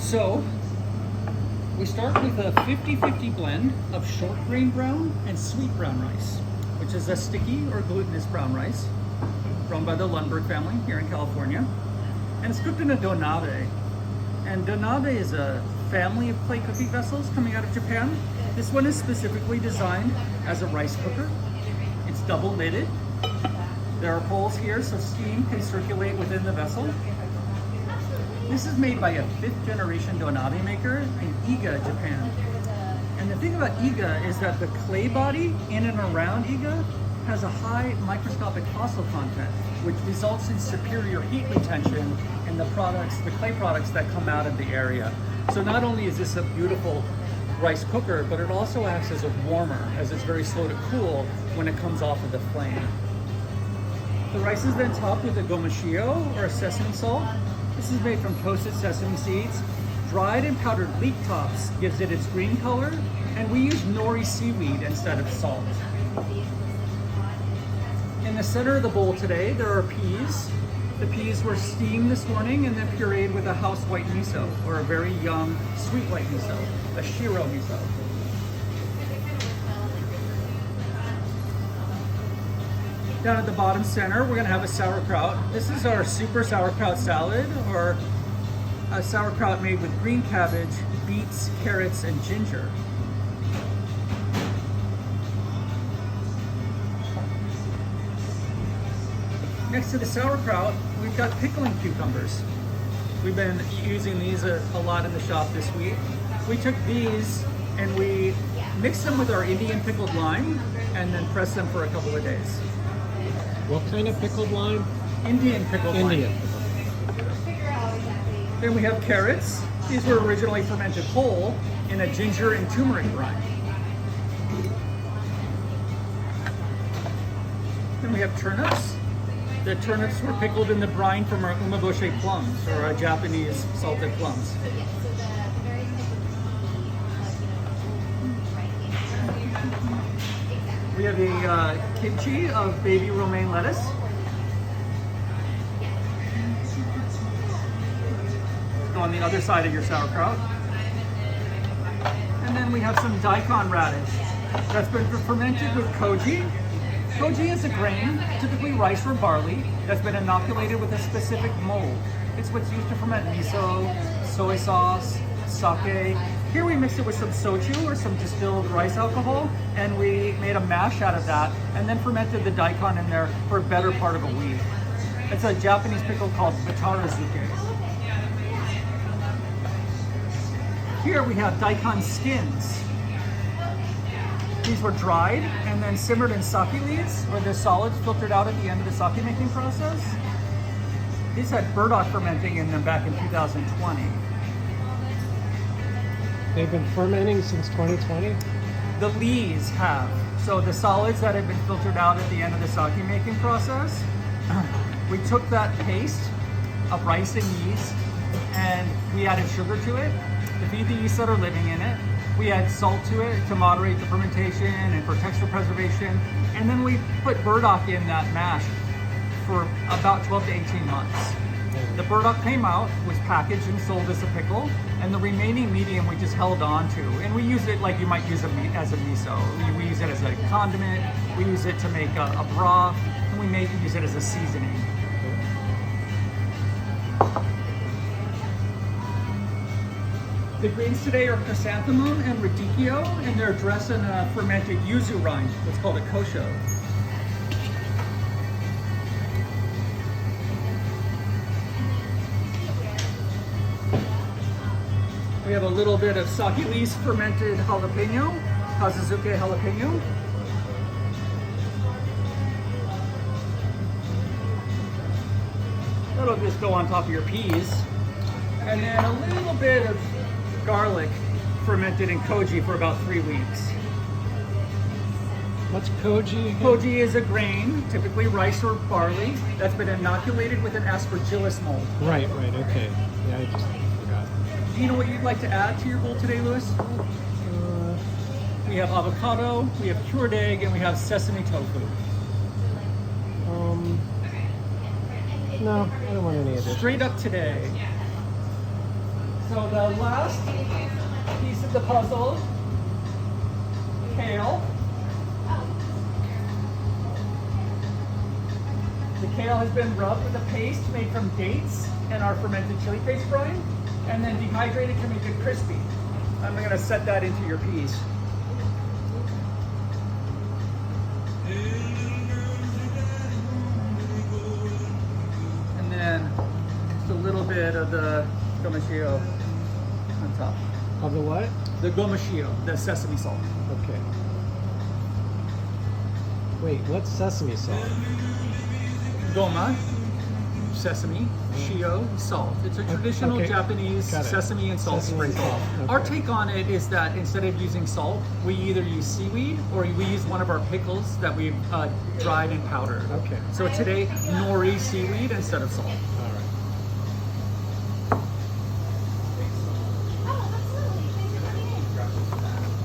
So we start with a 50-50 blend of short grain brown and sweet brown rice, which is a sticky or glutinous brown rice grown by the Lundberg family here in California. And it's cooked in a donabe. And donabe is a family of clay cooking vessels coming out of Japan. This one is specifically designed as a rice cooker. It's double lidded. There are holes here so steam can circulate within the vessel. This is made by a 5th generation donabe maker in Iga, Japan. And the thing about Iga is that the clay body in and around Iga has a high microscopic fossil content, which results in superior heat retention in the clay products that come out of the area. So not only is this a beautiful rice cooker, but it also acts as a warmer, as it's very slow to cool when it comes off of the flame. The rice is then topped with a gomashio, or a sesame salt. This is made from toasted sesame seeds. Dried and powdered leek tops gives it its green color, and we use nori seaweed instead of salt. In the center of the bowl today, there are peas. The peas were steamed this morning and then pureed with a house white miso, or a very young sweet white miso, a shiro miso. Down at the bottom center, we're gonna have a sauerkraut. This is our super sauerkraut salad, or a sauerkraut made with green cabbage, beets, carrots, and ginger. Next to the sauerkraut, we've got pickling cucumbers. We've been using these a lot in the shop this week. We took these and we mixed them with our Indian pickled lime and then pressed them for a couple of days. What kind of pickled lime? Indian pickled lime. Then we have carrots. These were originally fermented whole in a ginger and turmeric brine. Then we have turnips. The turnips were pickled in the brine from our umeboshi plums, or our Japanese salted plums. We have a kimchi of baby romaine lettuce. Go on the other side of your sauerkraut. And then we have some daikon radish that's been fermented with koji. Koji is a grain, typically rice or barley, that's been inoculated with a specific mold. It's what's used to ferment miso, soy sauce, sake. Here we mixed it with some soju, or some distilled rice alcohol, and we made a mash out of that, and then fermented the daikon in there for a better part of a week. It's a Japanese pickle called batarazuke. Here we have daikon skins. These were dried and then simmered in sake leaves, where the solids filtered out at the end of the sake making process. These had burdock fermenting in them back in 2020. They've been fermenting since 2020? The lees have. So the solids that had been filtered out at the end of the sake making process, we took that paste of rice and yeast and we added sugar to it to feed the yeast that are living in it. We add salt to it to moderate the fermentation and for texture preservation. And then we put burdock in that mash for about 12 to 18 months. The burdock came out, was packaged and sold as a pickle, and the remaining medium we just held on to. And we use it like you might use it as a miso. We use it as a condiment, we use it to make a broth, and we may use it as a seasoning. The greens today are chrysanthemum and radicchio, and they're dressed in a fermented yuzu rind. It's called a kosho. We have a little bit of sake leaves fermented jalapeno, kazuzuke jalapeno. That'll just go on top of your peas. And then a little bit of garlic fermented in koji for about 3 weeks. What's koji again? Koji is a grain, typically rice or barley, that's been inoculated with an aspergillus mold. Right, okay. Yeah, I just forgot. Do you know what you'd like to add to your bowl today, Louis? We have avocado, we have cured egg, and we have sesame tofu. No, I don't want any of this. Straight up today. So the last piece of the puzzle, kale. The kale has been rubbed with a paste made from dates and our fermented chili paste brine, and then dehydrated to make it crispy. I'm gonna set that into your peas. And then just a little bit of the gomashio on top. Of the what? The gomashio, the sesame salt. Okay. Wait, what's sesame salt? Goma, sesame, shio, salt. It's a traditional okay. Japanese Got it. sesame and salt Sesame and sprinkle. salt, Our okay. take on it is that instead of using salt, we either use seaweed or we use one of our pickles that we've dried and powdered. Okay. So today, nori seaweed instead of salt.